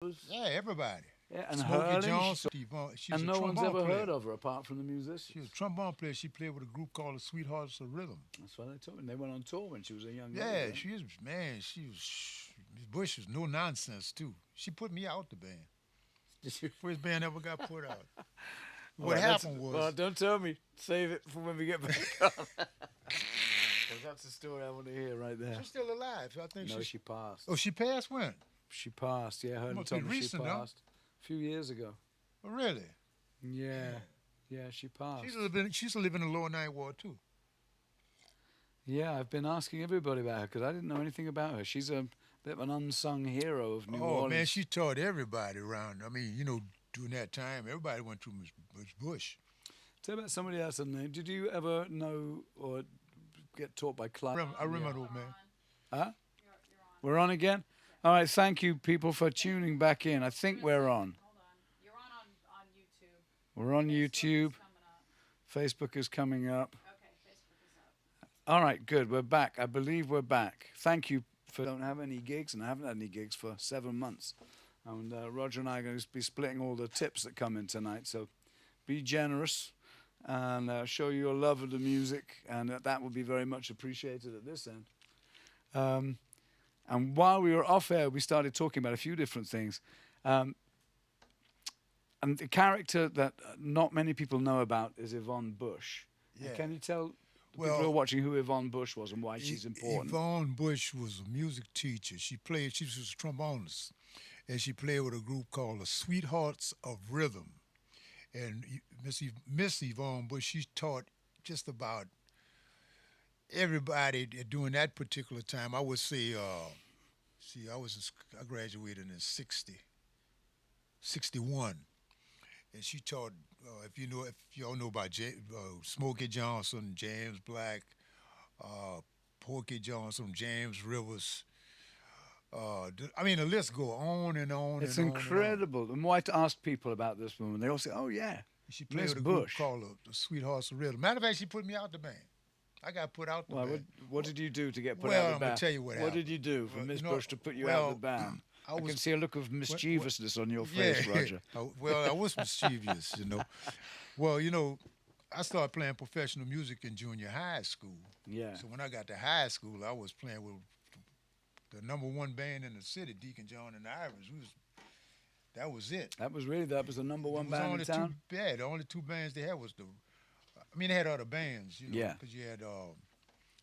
Yeah, everybody. Yeah, and Smokey Hurling. Jones. She was And a no one's trombone ever player. heard of her apart from the She was musicians. a trombone player. She played with a group called the Sweethearts of Rhythm. That's what they told me. They went on tour when she was a young lady, Yeah, right? she is, man. She was. Miss Bush was no nonsense too. She put me out the band. Did you? First band ever got put out. All What right, that's happened well. was Don't tell me. Save it for when we get back on. 'Cause that's the story I want to hear right there. she's still alive. So I think No, she's. she passed. Oh, she passed when? She passed. Yeah, Hurling Must be told me she recent, huh? passed a few years ago. Oh, really? Yeah, yeah, she She's passed. living. She's living in the Lower Ninth Ward too. Yeah, I've been asking everybody about her because I didn't know anything about her. She's a bit of an unsung hero of New Oh man, Orleans. she taught everybody around. I mean, during that time, everybody went through Miss Bush. Tell me about somebody else. Did you ever know or get taught by Clive? I Yeah. remember the old man. Huh? We're on again? All right, thank you, people, for tuning back in. I think we're on. We're on YouTube. Facebook is coming up. All right, good. We're back. I believe we're back. Thank you for don't have any gigs, and I haven't had any gigs for 7 months. And Roger and I are going to be splitting all the tips that come in tonight. So be generous and show your love of the music, and that will be very much appreciated at this end. Um, and while we were off air, we started talking about a few different things. Um, and the character that not many people know about is Yvonne Bush. Yeah. Can you tell the people who are Well, watching who Yvonne Bush was and why she's important? Yvonne Bush was a music teacher. She played. She was a trombonist, and she played with a group called the Sweethearts of Rhythm. And Miss Yvonne Bush, she taught just about everybody during that particular time. I would say, see, I graduated in 61, and she taught. If y'all know about Smokey Johnson, James Black, uh, Porky Johnson, James Rivers. I mean, the list go on and on It's and on and on. incredible. And why to ask people about this woman? They all say, "Oh yeah, She played Miss with a group Bush." called the Sweethearts of Rhythm. Matter of fact, she put me out the band. I got put out the Well, band. what did you do to get put out Well, of I'm the gonna band? tell you what What did happened. you do for Well, Miss Bush to put you out of the band? I I was can see a look of mischievousness on your face, yeah. Roger. Well, I was mischievous. Well, I started playing professional music in junior high school. Yeah. So when I got to high school, I was playing with the number one band in the city, Deacon John and the Irish. That was it. That was the number one It was band only in town. the only two bands they had was the. I mean, they had other bands, Yeah. because you had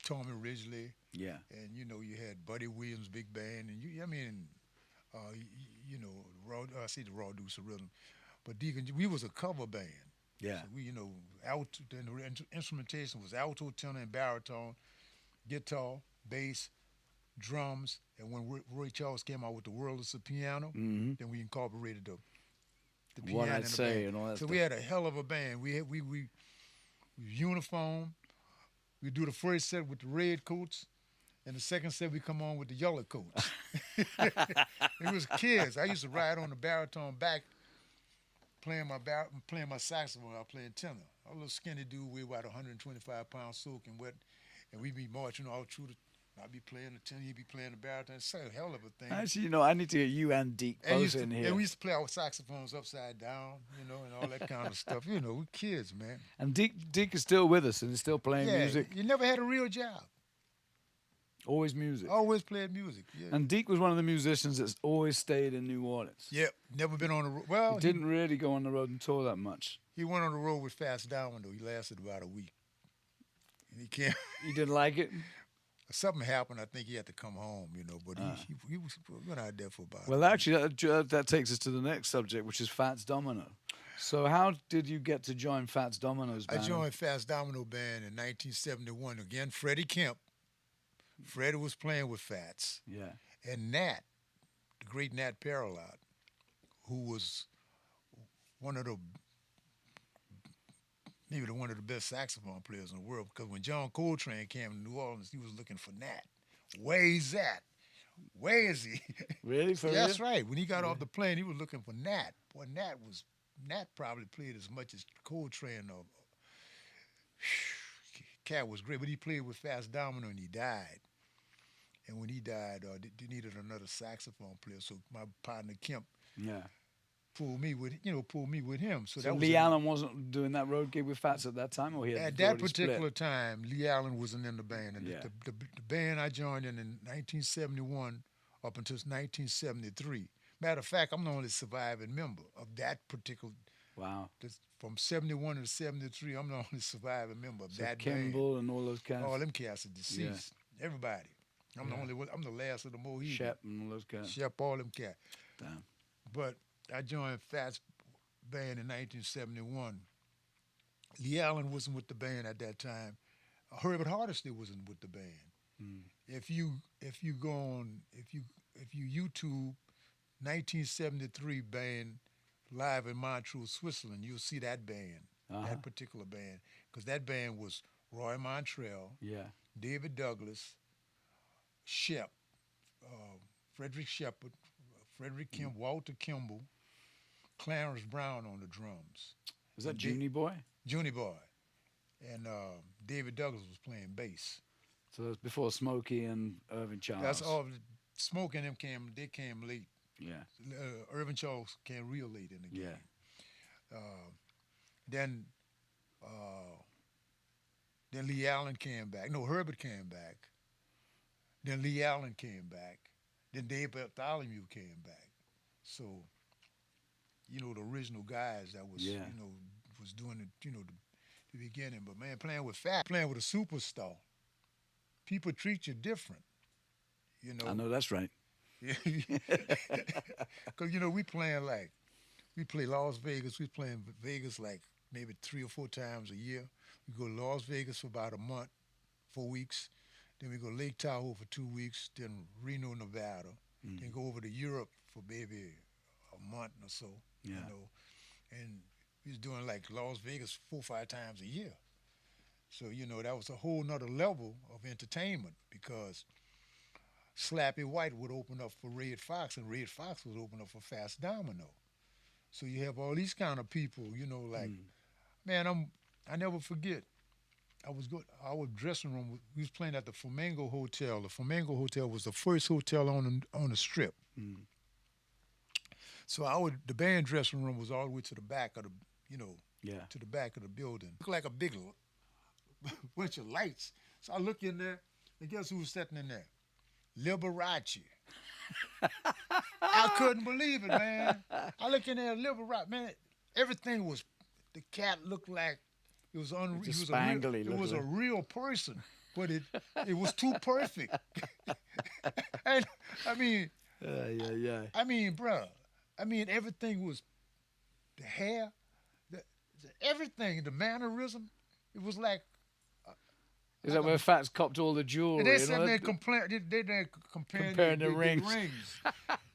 Tommy Ridgely, Yeah. and you had Buddy Williams' big band, and I mean, raw. I see the Raw Deuce of Rhythm, but Deacon, we was a cover band. Yeah. So alto, then the instrumentation was alto, tenor, and baritone, guitar, bass, drums, and when Roy Charles came out with the World of the Piano, Mm-hmm. then we incorporated the What piano I'd in the say band. and all that So stuff. we had a hell of a band. We uniform. We do the first set with the red coats, and the second set we come on with the yellow coats. It was kids. I used to ride on the baritone back, playing my saxophone. I was playing tenor. A little skinny dude, weighed about 125 pounds, soaking wet, and we be marching all through the. I'd be playing the tenor, he'd be playing the baritone. It's a hell of a thing. Actually, I need to get you and Deke both in here. And we used to play our saxophones upside down, and all that kind of stuff. We kids, man. And Deke is still with us and is still playing Yeah, music. you never had a real job. Always music. Always played music. Yeah. And Deke was one of the musicians that's always stayed in New Orleans. Yep, never been on the road. Well, He didn't really go on the road and tour that much. he went on the road with Fats Domino. He lasted about a week. And he came. He didn't like it. Something happened. I think he had to come home, but he went out there for about. Well, actually, that takes us to the next subject, which is Fats Domino. So, how did you get to join Fats Domino's I band? joined Fats Domino band in 1971. Again, Freddie Kemp. Freddie was playing with Fats. Yeah. And Nat, the great Nat Paralot, who was one of the maybe one of the best saxophone players in the world. Because when John Coltrane came to New Orleans, he was looking for Nat. Where is that? Where is he? Really? For That's real? right. When he got off the plane, he was looking for Nat. Boy, Nat probably played as much as Coltrane. Cat was great, but he played with Fats Domino and he died. And when he died, they needed another saxophone player. So my partner Kemp Yeah. pull me with him. So So that was Lee Allen wasn't doing that road gig with Fats at that time, or he had at that already particular split. time. Lee Allen wasn't in the band, and Yeah. the band I joined in 1971 up until 1973. Matter of fact, I'm the only surviving member of that particular. Wow. From 71 to 73, I'm the only surviving member of So that band. Kimball and all those cats. All them cats are Yeah. deceased. Everybody. I'm the Yeah. only one. I'm the last of the Mohegans. Shep and all those cats. Shep, all them cats. Damn. But I joined Fats band in 1971. Lee Allen wasn't with the band at that time. Herbert Hardesty wasn't with the band. Mm. If you go on if you YouTube 1973 band live in Montreux, Switzerland, you'll see that band, Uh-huh. that particular band, because that band was Roy Montrell, Yeah. David Douglas, Shep, uh, Frederick Shepard, Frederick Kim, Walter Kimball, Clarence Brown on the drums, Was that and Junie Boy? Junie Boy, and David Douglas was playing bass. So that was before Smokey and Irving Charles. That's all. Smoke and them they came late. Yeah. Irvin Charles came real late in the game. Yeah. Then uh, then Lee Allen came back. No, Herbert came back. Then Lee Allen came back. Then Dave Bartholomew came back. So, the original guys that was, Yeah. was doing it, the beginning. But man, playing with a superstar, people treat you different, I know that's right. Because, we play Las Vegas. We play in Vegas like maybe 3 or 4 times a year. We go to Las Vegas for about a month, 4 weeks. Then we go to Lake Tahoe for 2 weeks. Then Reno, Nevada. Then go over to Europe for maybe a month or so. Yeah. And we was doing like Las Vegas 4 or 5 times a year. So, that was a whole nother level of entertainment because Slappy White would open up for Red Fox, and Red Fox would open up for Fast Domino. So you have all these kind of people, man, I never forget. I was good. Our dressing room. We was playing at the Flamingo Hotel. The Flamingo Hotel was the first hotel on the strip. Mm. So the band dressing room was all the way to the back of Yeah. to the back of the building. Looked like a big bunch of lights. So I look in there, and guess who was sitting in there? Liberace. I couldn't believe it, man. I look in there, Liberace, man. Everything was. The cat looked like it was unreal. Just It spangly was a looking. real person, but it was too perfect. And Yeah. bruh, everything was the hair, everything, the mannerism. It was like Is that where Fats copped all the jewelry? they and said all they that? comparing the rings.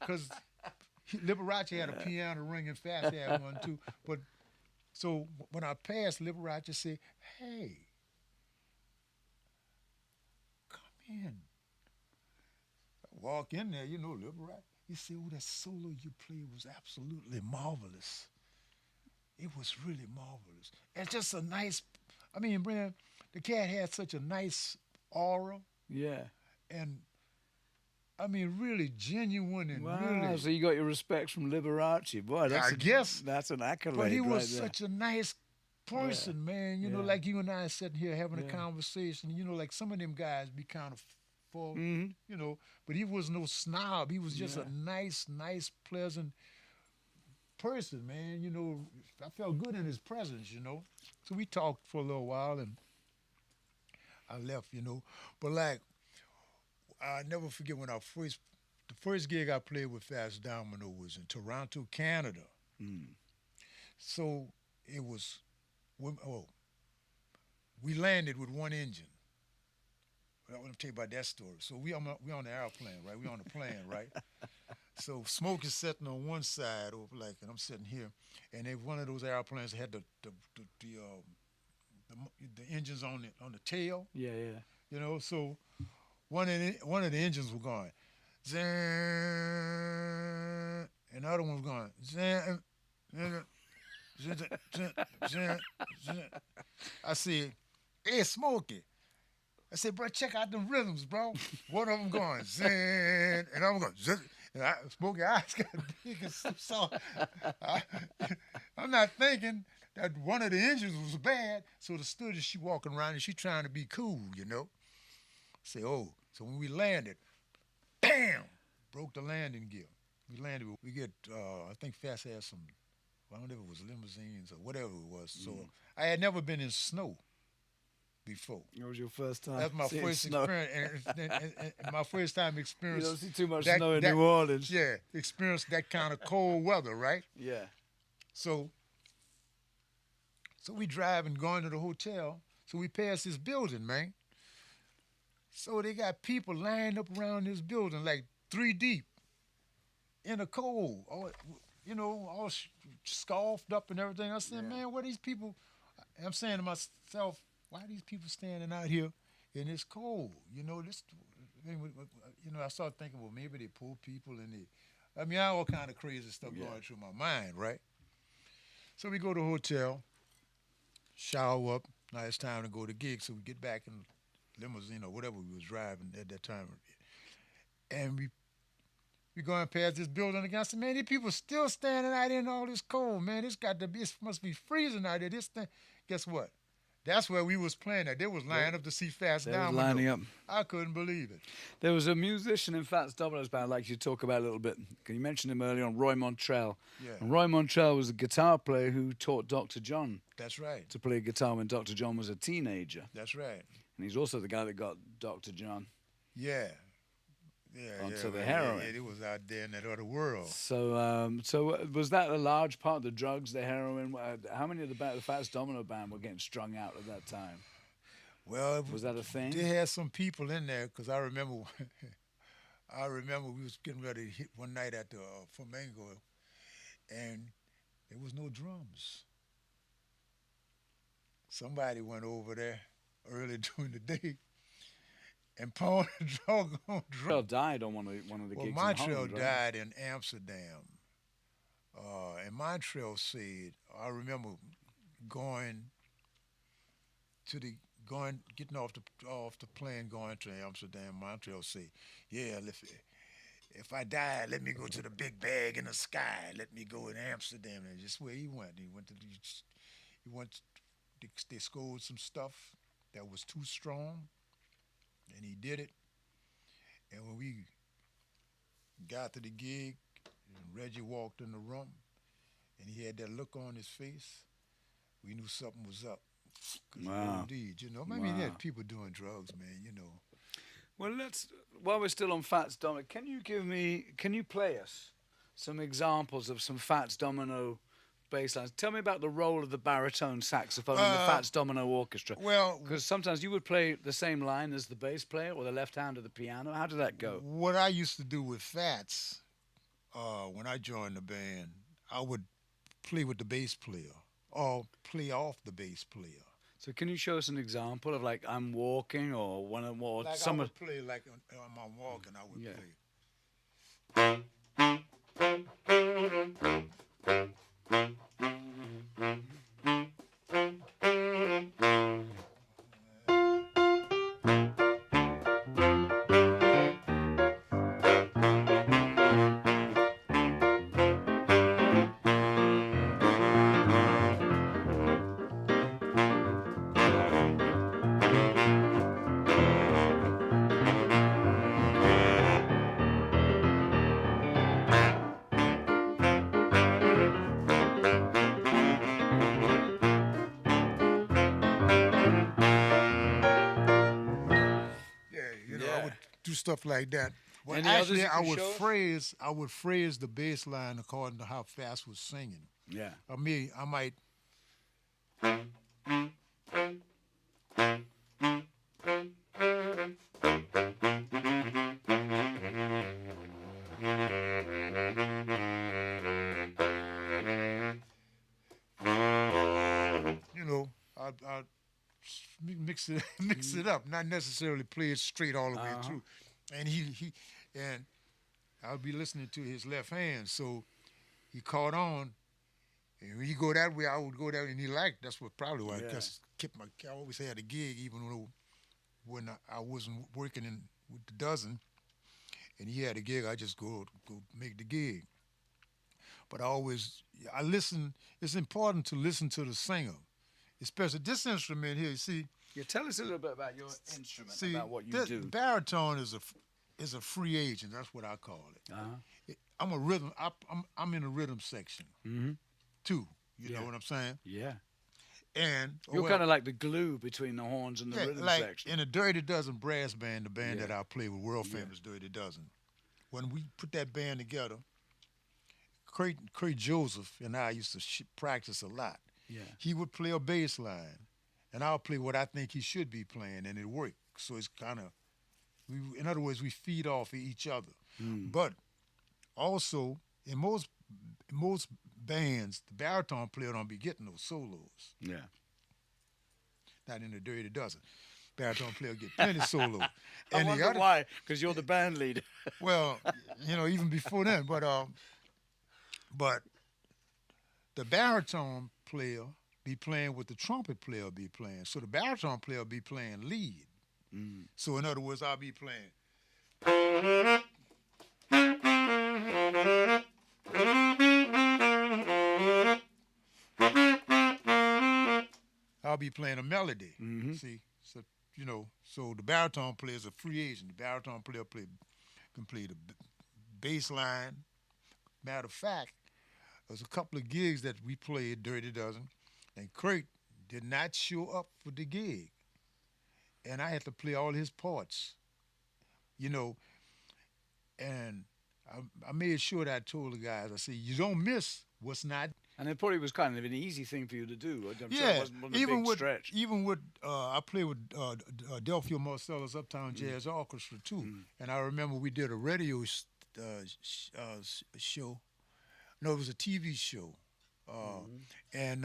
because Liberace had a piano ring and Fast had one too. But so when I passed, Liberace said, "Hey, come in." I walk in there, Liberace. He said, "Oh, that solo you played was absolutely marvelous. It was really marvelous. And just a nice. Man, the cat had such a nice aura, Yeah. and really genuine and Wow. really. So you got your respects from Liberace. Boy, I guess. that's an accolade. But he was right there. such a nice person, man. Yeah. Like you and I sitting here having a Yeah. conversation. Like some of them guys be kind of full, Mhm. But he was no snob. He was just Yeah. a nice, pleasant person, man. I felt good in his presence. So we talked for a little while, and I left. But like, I never forget when the first gig I played with Fast Domino was in Toronto, Canada. Mm. So it was, we landed with one engine. I want to tell you about that story. So we on the airplane, right? We on the plane, right? So Smoke is sitting on one side, and I'm sitting here, and one of those airplanes had the engines on the tail, Yeah. So one of the engines was going, zing, and the other one was going, zing, zing, zing, zing, zing, zing. I said, "Hey, Smokey." I said, "Bro, check out them rhythms, bro." One of them going, zing, and I'm going, zing, Smokey eyes got big and so I, I'm not thinking that one of the engines was bad. So the stewardess, she walking around and she trying to be cool, you know. Say, oh, so when we landed, bam, broke the landing gear. We landed. We get. I think Fast had some. I don't know if it was limousines or whatever it was. So I had never been in snow before. It was your first time That's my seeing first snow. experience, and my first time You don't experience see too much that snow in that New Orleans. yeah, experience that kind of cold weather, right? Yeah. So we drive and going to the hotel. So we pass this building, man. So they got people lined up around this building like 3 deep in the cold, all all scarfed up and everything. I said, Yeah. man, what are these people? I'm saying to myself, why are these people standing out here in this cold? I started thinking, well, maybe they poor people and they. I mean, all kind of crazy stuff Yeah. going through my mind, right? So we go to the hotel, shower up. Now it's time to go to gig, so we get back in limousine or whatever we was driving at that time, and we going past this building again. I said, man, these people still standing out in all this cold, man. It's got to be, it must be freezing out there. This thing, guess what? That's where we was playing at. They was lining up to see Fast They was Domino. lining up. I couldn't believe it. There was a musician in Fats Domino's band I'd like you to talk about a little bit. You mentioned him earlier on, Roy Montrell. Yeah, And Roy Montrell was a guitar player who taught Dr. John that's right. to play guitar when Dr. John was a teenager. That's right. And he's also the guy that got Dr. John Yeah. Yeah, onto the man, heroin. Yeah, it was out there in that other world. So was that a large part? The drugs, the heroin. How many of the Fats Domino band were getting strung out at that time? Well, Was that a thing? they had some people in there because I remember, I remember we was getting ready to hit one night at the Flamingo, and there was no drums. Somebody went over there early during the day and pawned a drug on Montreal drum. died on one of the Well, gigs in Montreal Holland, right? died in Amsterdam, and Montreal said, I remember going to the getting off the plane going to Amsterdam. Montreal said, yeah, if I die, let me go to the big bag in the sky. Let me go in Amsterdam. And just where he went. He went. They scored some stuff that was too strong, and he did it. And when we got to the gig, and Reggie walked in the room, and he had that look on his face, we knew something was up. 'Cause Wow. indeed, I mean, Wow. people doing drugs, man. Well, while we're still on Fats Domino, can you play us some examples of some Fats Domino bass lines? Tell me about the role of the baritone saxophone in the Fats Domino orchestra. Well, Because sometimes you would play the same line as the bass player or the left hand of the piano. How did that go? what I used to do with Fats, when I joined the band, I would play with the bass player or play off the bass player. So can you show us an example of like I'm walking or one of or Like some I of would play like on my walking, I would Yeah. play. Yeah, I Yeah. would do stuff like that. Well, Any others actually, you I can would show us? phrase the bass line according to how fast was singing. Yeah. I might. I mix it mix it up, not necessarily play it straight all the way Uh-huh. through. And and I'll be listening to his left hand, so he caught on. And when he go that way, I would go that way, and he liked. That's what probably why. Yeah. Because I always had a gig, even though when I wasn't working with the dozen, and he had a gig, I just go make the gig. But I listen. It's important to listen to the singer, especially this instrument here. You Yeah, tell us a little bit about your instrument, see, about what you the do. baritone is a free agent. That's what I call it. Uh-huh. I'm a rhythm. I'm in the rhythm section Mm-hmm. too. You know Yeah. what I'm saying? Yeah. And You're well, kind of like the glue between the horns and the yeah, rhythm like section. in a Dirty Dozen brass band, the band Yeah. that I play with, world Yeah. famous Dirty Dozen. When we put that band together, Craig Joseph and I used to practice a lot. Yeah. He would play a bass line, and I'll play what I think he should be playing, and it worked. So it's kind of, in other words, we feed off of each other. Mm. But also, in most bands, the baritone player don't be getting those solos. Yeah. Not in the Dirty Dozen. Baritone player get plenty solos. I And the wonder other, why, because you're the band leader. well, even before then, but the baritone player be playing what the trumpet player be playing. So the baritone player be playing lead. Mm. So in other words, I'll be playing. I'll be playing a melody. Mm-hmm. See, so so the baritone player is a free agent. The baritone player can play the bass line. Matter of fact, there's a couple of gigs that we played, Dirty Dozen, and Craig did not show up for the gig, and I had to play all his parts. You know, and I made sure that I told the guys, I said, you don't miss what's not. And it probably was kind of an easy thing for you to do. I'm sure it Yeah, wasn't a big stretch. even with I played with Delphia Marcellus Uptown Jazz Orchestra too, Mm. and I remember we did a radio show. No, it was a TV show, and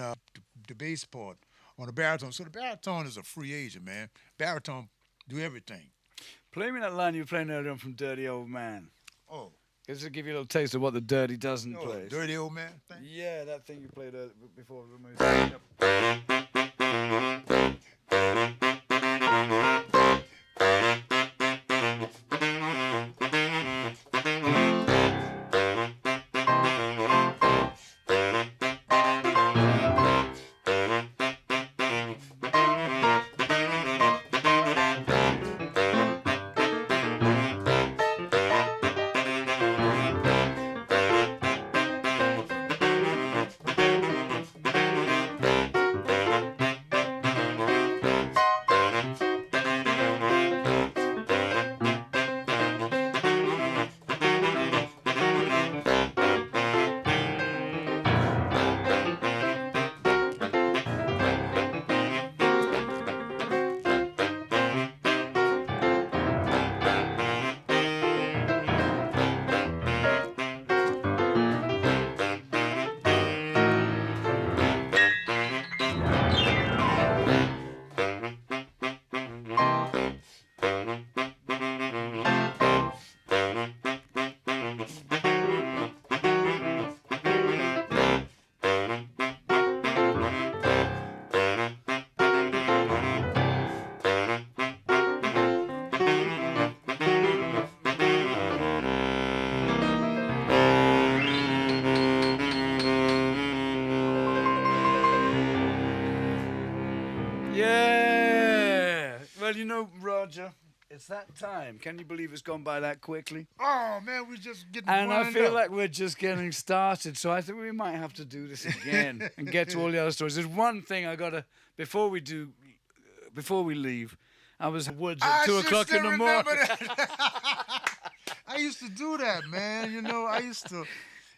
the bass part on the baritone. So the baritone is a free agent, man. Baritone do everything. Play me that line you were playing earlier on from Dirty Old Man. Oh, Just to give you a little taste of what the Dirty Dozen oh, plays. dirty old man thing. Yeah, that thing you played before we moved. Yeah. Well, Roger, it's that time. Can you believe it's gone by that quickly? Oh man, we just getting And I wound feel up. like we're just getting started, so I think we might have to do this again and get to all the other stories. There's one thing I gotta before we leave. I was at Woods at I 2 o'clock in still the morning. remember that. I used to do that, man. I used to.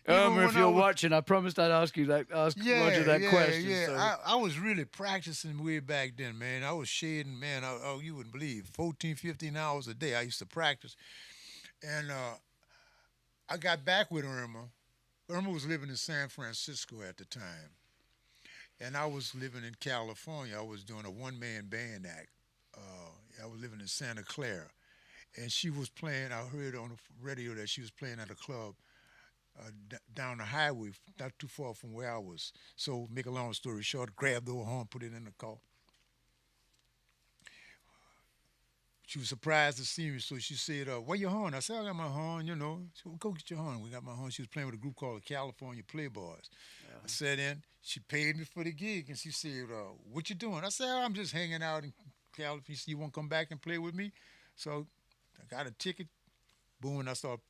Irma, when if I you're was- watching, I promised I'd ask Roger that question. Yeah. So. I was really practicing way back then, man. I was shading, man. Oh, you wouldn't believe, 14, 15 hours a day. I used to practice, and I got back with Irma. Irma was living in San Francisco at the time, and I was living in California. I was doing a one-man band act. I was living in Santa Clara, and she was playing. I heard on the radio that she was playing at a club down the highway, not too far from where I was. So, make a long story short, grabbed the old horn, put it in the car. She was surprised to see me, so she said, "Where your horn?" I said, "I got my horn, you know." She said, "Well, go get your horn." We got my horn. She was playing with a group called the California Playboys. I sat in. She paid me for the gig, and she said, "What you doing?" I said, "I'm just hanging out in California. You want to come back and play with me?" So I got a ticket. Boom, and I started,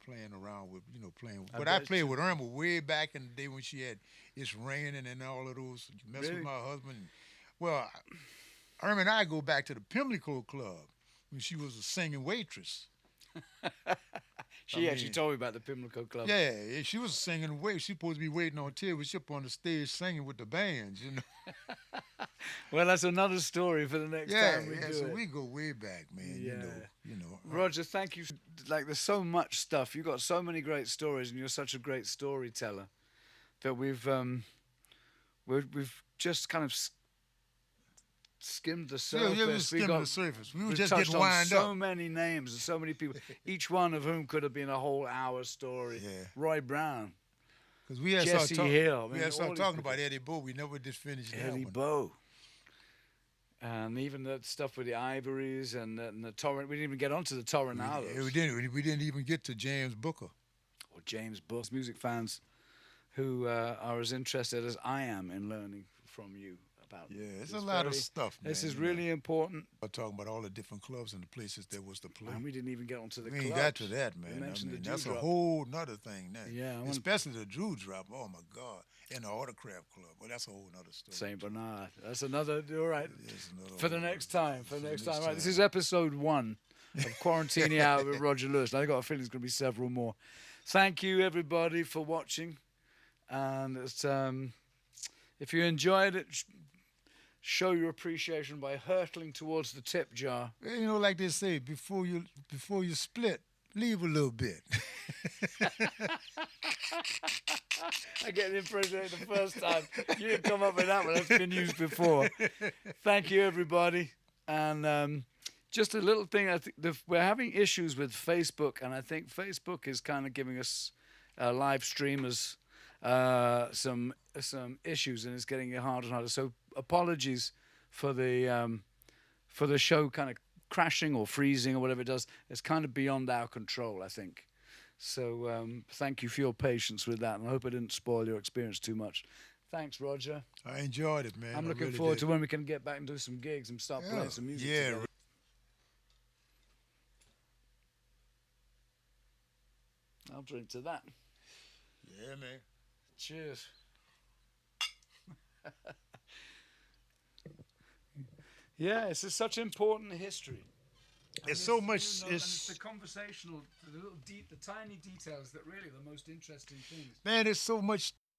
playing around with, playing. I But I bet played you. with Irma way back in the day when she had It's Raining and all of those. Mess with Really? my husband. Well, Irma and I go back to the Pimlico Club when she was a singing waitress. I She actually mean, told me about the Pimlico Club. yeah, she was singing wait. She supposed to be waiting on till we she up on the stage singing with the bands. Well, that's another story for the next Yeah, time we yeah. do So it. we go way back, man. Yeah. You know. Roger, thank you. Like, there's so much stuff. You've got so many great stories, and you're such a great storyteller that we've just kind of skimmed the Yeah, yeah, we was surface. skimming the surface. We were We've just touched getting on wind so up. many names and so many people, each one of whom could have been a whole hour story. Yeah. Roy Brown, Because we had Jesse Hill. I we mean, had all started these talking people. about Eddie Bo. We never just finished that Eddie one. Bow. And even the stuff with the ivories and the torrent. We didn't even get onto the Torrenados. We didn't. We didn't even get to James Booker. Or James Brooks, music fans who are as interested as I am in learning from you about. Yeah, it's a this lot of very- stuff, man. This is really important, We're talking about all the different clubs and the places there was to play. and we didn't even get onto the We clubs. ain't got to that, man. I mentioned mean, the that's a Dewdrop. whole nother thing now. Yeah, I want- Especially the Drew Drop. Oh my God. And the Autograph Club. Well, that's a whole nother story. Saint Bernard. That's another. All right. There's another For the whole- next time. For the for the next next time. Right. This time. is episode 1 of Quarantini Out with Roger Lewis. And I got a feeling there's going to be several more. Thank you, everybody, for watching. And it's, if you enjoyed it, show your appreciation by hurtling towards the tip jar. Like they say, before you split, leave a little bit. I get the impression the first time. You didn't come up with that one. That's been used before. Thank you, everybody. And just a little thing. I think we're having issues with Facebook, and I think Facebook is kind of giving us live streamers some issues, and it's getting harder and harder. So apologies for the show kind of crashing or freezing or whatever it does. It's kind of beyond our control, I think. So thank you for your patience with that, and I hope I didn't spoil your experience too much. Thanks, Roger. I enjoyed it, man. I'm I looking really forward did. to when we can get back and do some gigs and start playing some music Yeah, together. I'll drink to that. yeah, man. Cheers. Yeah, it's just such important history. It's so much. and it's It's the conversational, the little the tiny details that really are the most interesting things. man. It's so much